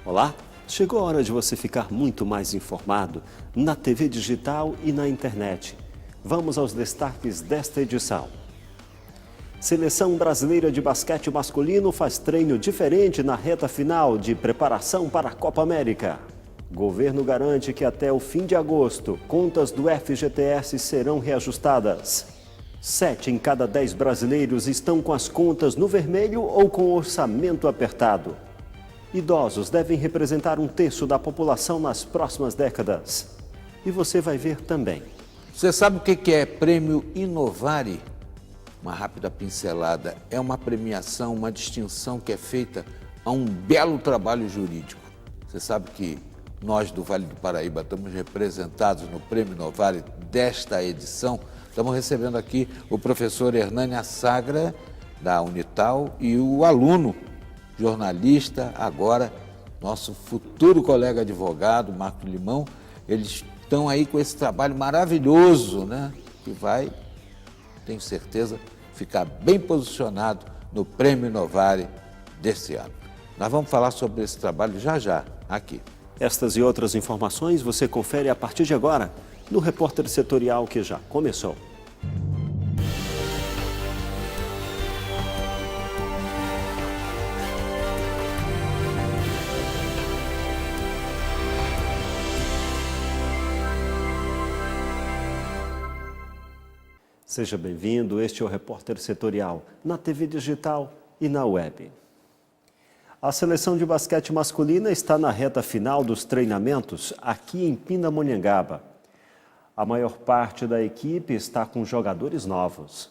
Olá, chegou a hora de você ficar muito mais informado na TV digital e na internet. Vamos aos destaques desta edição. Seleção brasileira de basquete masculino faz treino diferente na reta final de preparação para a Copa América. Governo garante que até o fim de agosto, contas do FGTS serão reajustadas. 7 em cada 10 brasileiros estão com as contas no vermelho ou com orçamento apertado. Idosos devem representar 1/3 da população nas próximas décadas. E você vai ver também. Você sabe o que é Prêmio Inovare? Uma rápida pincelada. É uma premiação, uma distinção que é feita a um belo trabalho jurídico. Você sabe que nós do Vale do Paraíba estamos representados no Prêmio Inovare desta edição. Estamos recebendo aqui o professor Hernânia Sagra, da Unital, e o aluno, jornalista, agora nosso futuro colega advogado, Marco Limão. Eles estão aí com esse trabalho maravilhoso, né? Que vai, tenho certeza, ficar bem posicionado no Prêmio Inovare desse ano. Nós vamos falar sobre esse trabalho já, aqui. Estas e outras informações você confere a partir de agora no Repórter Setorial, que já começou. Seja bem-vindo, este é o Repórter Setorial, na TV digital e na web. A seleção de basquete masculina está na reta final dos treinamentos aqui em Pindamonhangaba. A maior parte da equipe está com jogadores novos.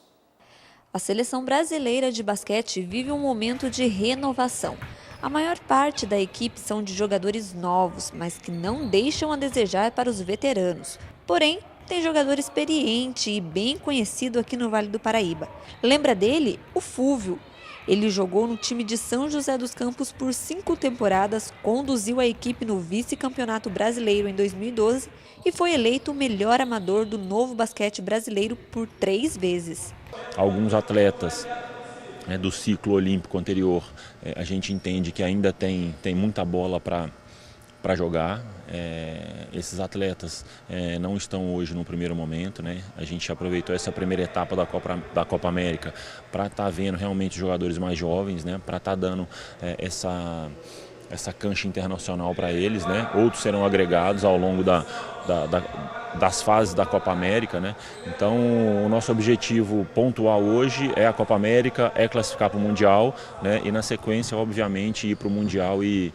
A seleção brasileira de basquete vive um momento de renovação. A maior parte da equipe são de jogadores novos, mas que não deixam a desejar para os veteranos. Porém, tem jogador experiente e bem conhecido aqui no Vale do Paraíba. Lembra dele? O Fúvio. Ele jogou no time de São José dos Campos por 5 temporadas, conduziu a equipe no vice-campeonato brasileiro em 2012 e foi eleito o melhor amador do novo basquete brasileiro por 3 vezes. Alguns atletas do ciclo olímpico anterior, a gente entende que ainda tem muita bola para jogar. Esses atletas não estão hoje no primeiro momento, né? A gente aproveitou essa primeira etapa da Copa América para estar vendo realmente jogadores mais jovens, né? Para estar dando essa cancha internacional para eles, né? Outros serão agregados ao longo das fases da Copa América, né? Então, o nosso objetivo pontual hoje é a Copa América, é classificar para o Mundial, né? E na sequência, obviamente, ir para o Mundial e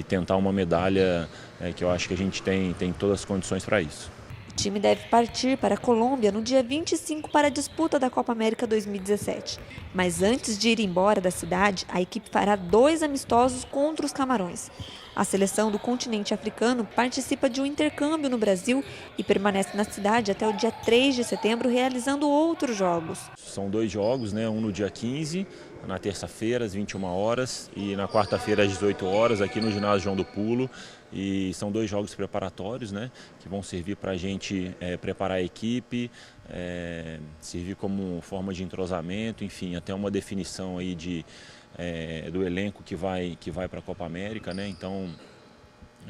tentar uma medalha que eu acho que a gente tem todas as condições para isso. O time deve partir para a Colômbia no dia 25 para a disputa da Copa América 2017. Mas antes de ir embora da cidade, a equipe fará 2 amistosos contra os Camarões. A seleção do continente africano participa de um intercâmbio no Brasil e permanece na cidade até o dia 3 de setembro, realizando outros jogos. São 2 jogos, né? Um no dia 15, na terça-feira, às 21 horas, e na quarta-feira, às 18 horas, aqui no ginásio João do Pulo. E são 2 jogos preparatórios, né? Que vão servir para a gente preparar a equipe, servir como forma de entrosamento, enfim, até uma definição aí do elenco que vai para a Copa América, né? Então,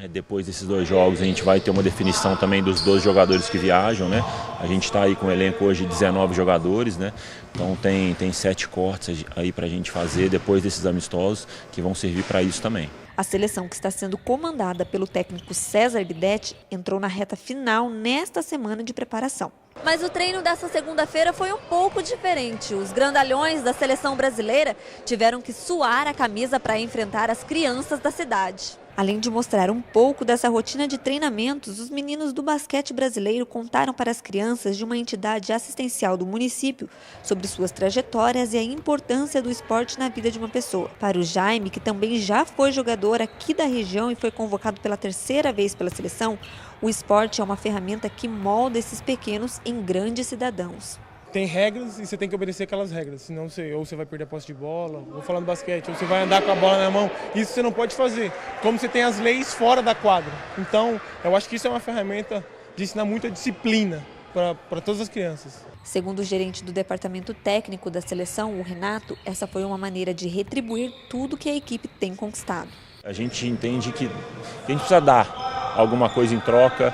depois desses 2 jogos, a gente vai ter uma definição também dos 12 jogadores que viajam, né? A gente está aí com o elenco hoje de 19 jogadores, né? Então tem 7 cortes aí para a gente fazer depois desses amistosos que vão servir para isso também. A seleção, que está sendo comandada pelo técnico César Guidetti, entrou na reta final nesta semana de preparação. Mas o treino dessa segunda-feira foi um pouco diferente. Os grandalhões da seleção brasileira tiveram que suar a camisa para enfrentar as crianças da cidade. Além de mostrar um pouco dessa rotina de treinamentos, os meninos do basquete brasileiro contaram para as crianças de uma entidade assistencial do município sobre suas trajetórias e a importância do esporte na vida de uma pessoa. Para o Jaime, que também já foi jogador aqui da região e foi convocado pela 3ª vez pela seleção, o esporte é uma ferramenta que molda esses pequenos em grandes cidadãos. Tem regras e você tem que obedecer aquelas regras, senão você vai perder a posse de bola, vou falar no basquete, ou você vai andar com a bola na mão, isso você não pode fazer, como você tem as leis fora da quadra. Então, eu acho que isso é uma ferramenta de ensinar muita disciplina para todas as crianças. Segundo o gerente do departamento técnico da seleção, o Renato, essa foi uma maneira de retribuir tudo que a equipe tem conquistado. A gente entende que a gente precisa dar alguma coisa em troca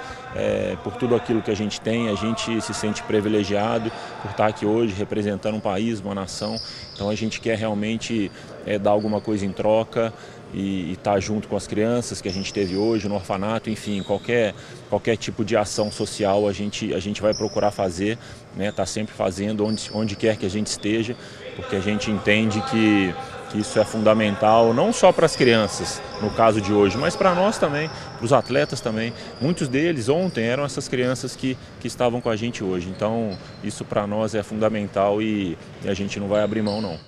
por tudo aquilo que a gente tem. A gente se sente privilegiado por estar aqui hoje representando um país, uma nação. Então a gente quer realmente dar alguma coisa em troca e estar junto com as crianças que a gente teve hoje no orfanato. Enfim, qualquer tipo de ação social a gente vai procurar fazer, né? Tá sempre fazendo onde quer que a gente esteja, porque a gente entende que isso é fundamental, não só para as crianças, no caso de hoje, mas para nós também, para os atletas também. Muitos deles ontem eram essas crianças que estavam com a gente hoje. Então, isso para nós é fundamental e a gente não vai abrir mão, não.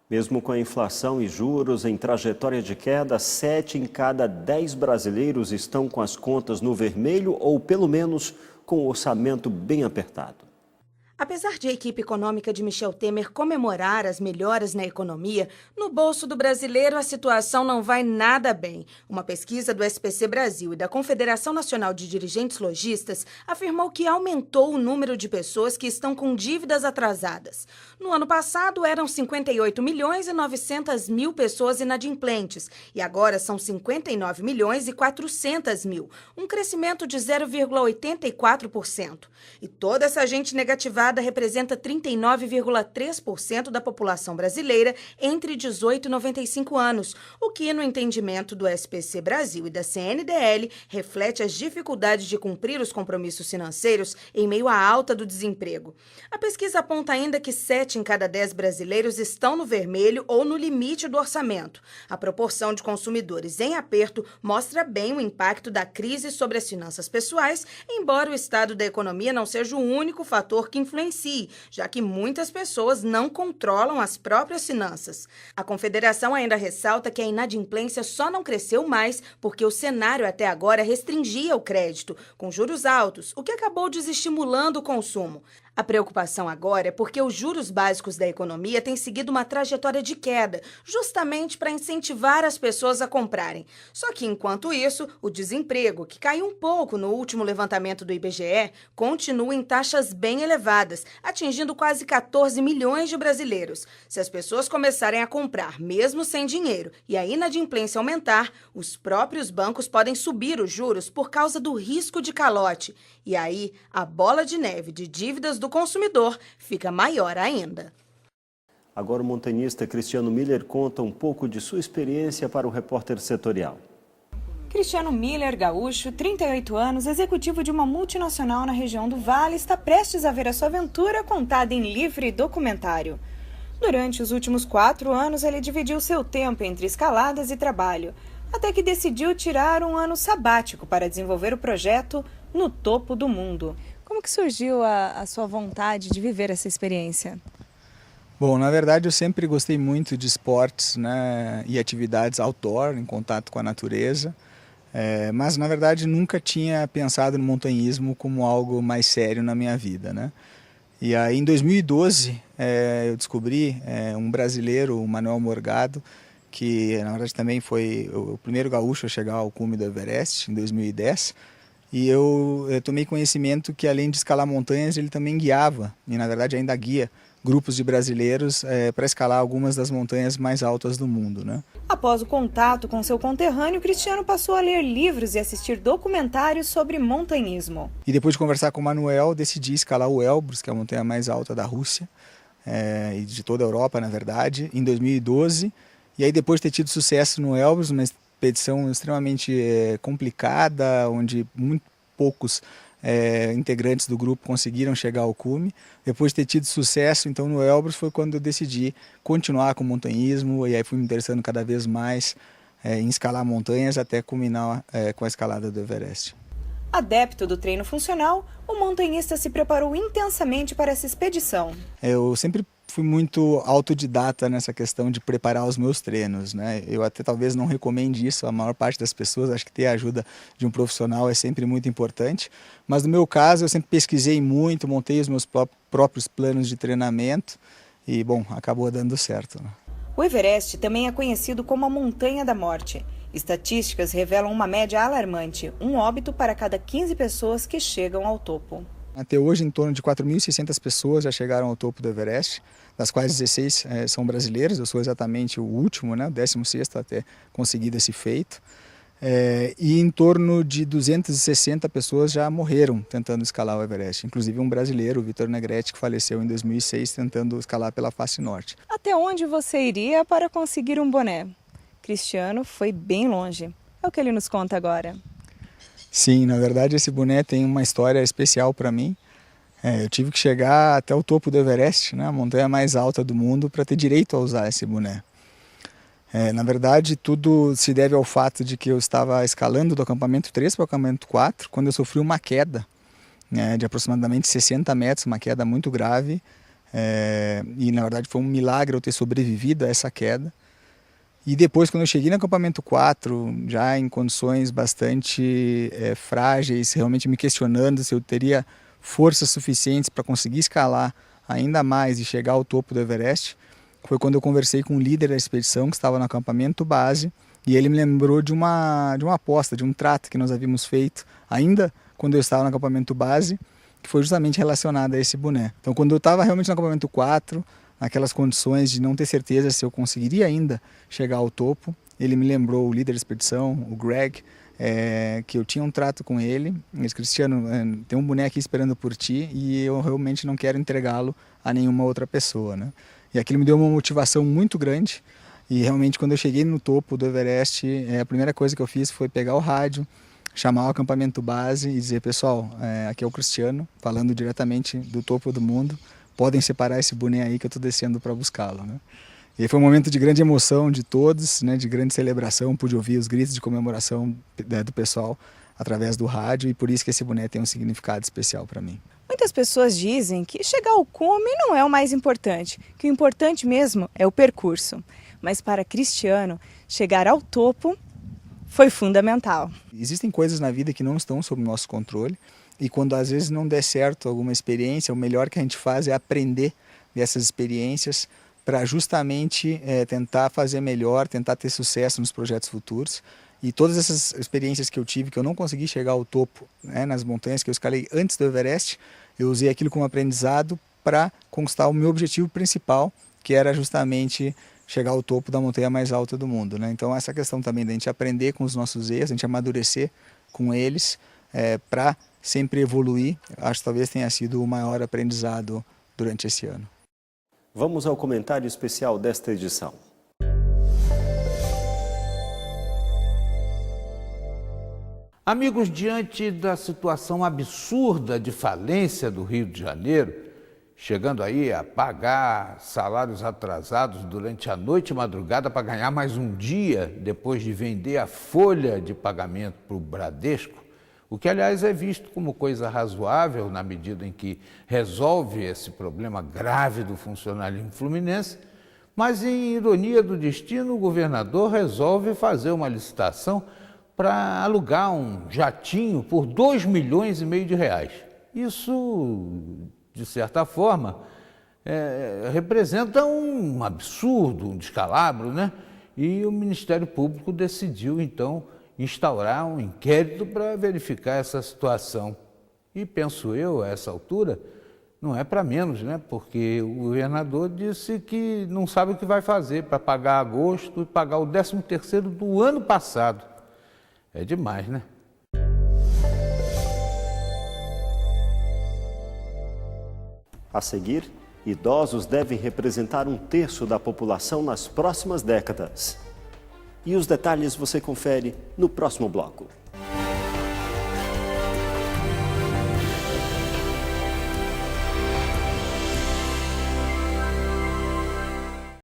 Mesmo com a inflação e juros em trajetória de queda, 7 em cada 10 brasileiros estão com as contas no vermelho ou, pelo menos, com o orçamento bem apertado. Apesar de a equipe econômica de Michel Temer comemorar as melhoras na economia, no bolso do brasileiro a situação não vai nada bem. Uma pesquisa do SPC Brasil e da Confederação Nacional de Dirigentes Lojistas afirmou que aumentou o número de pessoas que estão com dívidas atrasadas. No ano passado eram 58.900.000 pessoas inadimplentes e agora são 59.400.000, um crescimento de 0,84%. E toda essa gente negativada representa 39,3% da população brasileira entre 18 e 95 anos, o que, no entendimento do SPC Brasil e da CNDL, reflete as dificuldades de cumprir os compromissos financeiros em meio à alta do desemprego. A pesquisa aponta ainda que 7 em cada 10 brasileiros estão no vermelho ou no limite do orçamento. A proporção de consumidores em aperto mostra bem o impacto da crise sobre as finanças pessoais, embora o estado da economia não seja o único fator que influencie, já que muitas pessoas não controlam as próprias finanças. A Confederação ainda ressalta que a inadimplência só não cresceu mais porque o cenário até agora restringia o crédito, com juros altos, o que acabou desestimulando o consumo. A preocupação agora é porque os juros básicos da economia têm seguido uma trajetória de queda, justamente para incentivar as pessoas a comprarem. Só que, enquanto isso, o desemprego, que caiu um pouco no último levantamento do IBGE, continua em taxas bem elevadas, atingindo quase 14 milhões de brasileiros. Se as pessoas começarem a comprar, mesmo sem dinheiro, e a inadimplência aumentar, os próprios bancos podem subir os juros por causa do risco de calote. E aí, a bola de neve de dívidas do consumidor fica maior ainda. Agora o montanhista Cristiano Miller conta um pouco de sua experiência para o Repórter Setorial. Cristiano Miller, gaúcho, 38 anos, executivo de uma multinacional na região do Vale, está prestes a ver a sua aventura contada em livre documentário. Durante os últimos 4 anos, ele dividiu seu tempo entre escaladas e trabalho, até que decidiu tirar um ano sabático para desenvolver o projeto No Topo do Mundo. Como que surgiu a sua vontade de viver essa experiência? Bom, na verdade eu sempre gostei muito de esportes, né, e atividades outdoor, em contato com a natureza, mas na verdade nunca tinha pensado no montanhismo como algo mais sério na minha vida, né? E aí em 2012 eu descobri um brasileiro, o Manuel Morgado, que na verdade também foi o primeiro gaúcho a chegar ao cume do Everest, em 2010, e eu tomei conhecimento que além de escalar montanhas, ele também guiava, e na verdade ainda guia, grupos de brasileiros para escalar algumas das montanhas mais altas do mundo, né? Após o contato com seu conterrâneo, Cristiano passou a ler livros e assistir documentários sobre montanhismo. E depois de conversar com o Manuel, decidi escalar o Elbrus, que é a montanha mais alta da Rússia, e de toda a Europa, na verdade, em 2012. E aí depois de ter tido sucesso no Elbrus, uma expedição extremamente complicada, onde muito poucos integrantes do grupo conseguiram chegar ao cume. Depois de ter tido sucesso, então, no Elbrus, foi quando eu decidi continuar com o montanhismo, e aí fui me interessando cada vez mais em escalar montanhas até culminar com a escalada do Everest. Adepto do treino funcional, o montanhista se preparou intensamente para essa expedição. Eu sempre fui muito autodidata nessa questão de preparar os meus treinos, né? Eu até talvez não recomende isso a maior parte das pessoas, acho que ter a ajuda de um profissional é sempre muito importante, mas no meu caso eu sempre pesquisei muito, montei os meus próprios planos de treinamento e, bom, acabou dando certo, né? O Everest também é conhecido como a Montanha da Morte. Estatísticas revelam uma média alarmante, um óbito para cada 15 pessoas que chegam ao topo. Até hoje, em torno de 4.600 pessoas já chegaram ao topo do Everest, das quais 16 são brasileiros. Eu sou exatamente o último, né, o 16º a ter conseguido esse feito. E em torno de 260 pessoas já morreram tentando escalar o Everest, inclusive um brasileiro, o Vitor Negretti, que faleceu em 2006 tentando escalar pela face norte. Até onde você iria para conseguir um boné? Cristiano foi bem longe. É o que ele nos conta agora. Sim, na verdade esse boné tem uma história especial para mim. Eu tive que chegar até o topo do Everest, né, a montanha mais alta do mundo, para ter direito a usar esse boné. Na verdade, tudo se deve ao fato de que eu estava escalando do acampamento 3 para o acampamento 4, quando eu sofri uma queda, né, de aproximadamente 60 metros, uma queda muito grave. E na verdade foi um milagre eu ter sobrevivido a essa queda. E depois, quando eu cheguei no acampamento 4, já em condições bastante frágeis, realmente me questionando se eu teria forças suficientes para conseguir escalar ainda mais e chegar ao topo do Everest, foi quando eu conversei com o líder da expedição, que estava no acampamento base, e ele me lembrou de uma aposta, de um trato que nós havíamos feito, ainda quando eu estava no acampamento base, que foi justamente relacionado a esse boné. Então, quando eu estava realmente no acampamento 4, naquelas condições de não ter certeza se eu conseguiria ainda chegar ao topo, ele me lembrou, o líder da expedição, o Greg, que eu tinha um trato com ele. Ele disse: Cristiano, tem um boné aqui esperando por ti e eu realmente não quero entregá-lo a nenhuma outra pessoa, né? E aquilo me deu uma motivação muito grande. E realmente, quando eu cheguei no topo do Everest, a primeira coisa que eu fiz foi pegar o rádio, chamar o acampamento base e dizer: pessoal, aqui é o Cristiano, falando diretamente do topo do mundo, podem separar esse boné aí que eu estou descendo para buscá-lo, né? E foi um momento de grande emoção de todos, né, de grande celebração. Pude ouvir os gritos de comemoração do pessoal através do rádio, e por isso que esse boné tem um significado especial para mim. Muitas pessoas dizem que chegar ao cume não é o mais importante, que o importante mesmo é o percurso. Mas para Cristiano, chegar ao topo foi fundamental. Existem coisas na vida que não estão sob o nosso controle, e quando às vezes não der certo alguma experiência, o melhor que a gente faz é aprender dessas experiências para justamente tentar fazer melhor, tentar ter sucesso nos projetos futuros. E todas essas experiências que eu tive, que eu não consegui chegar ao topo, né, nas montanhas que eu escalei antes do Everest, eu usei aquilo como aprendizado para conquistar o meu objetivo principal, que era justamente chegar ao topo da montanha mais alta do mundo, né? Então essa questão também da gente aprender com os nossos erros, a gente amadurecer com eles para sempre evoluir, acho que talvez tenha sido o maior aprendizado durante esse ano. Vamos ao comentário especial desta edição. Amigos, diante da situação absurda de falência do Rio de Janeiro, chegando aí a pagar salários atrasados durante a noite e madrugada para ganhar mais um dia depois de vender a folha de pagamento para o Bradesco, o que, aliás, é visto como coisa razoável na medida em que resolve esse problema grave do funcionalismo fluminense, mas, em ironia do destino, o governador resolve fazer uma licitação para alugar um jatinho por R$2,5 milhões de reais. Isso, de certa forma, representa um absurdo, um descalabro, né? E o Ministério Público decidiu, então, instaurar um inquérito para verificar essa situação. E penso eu, a essa altura, não é para menos, né? Porque o governador disse que não sabe o que vai fazer para pagar agosto e pagar o 13º do ano passado. É demais, né? A seguir, idosos devem representar 1/3 da população nas próximas décadas. E os detalhes você confere no próximo bloco.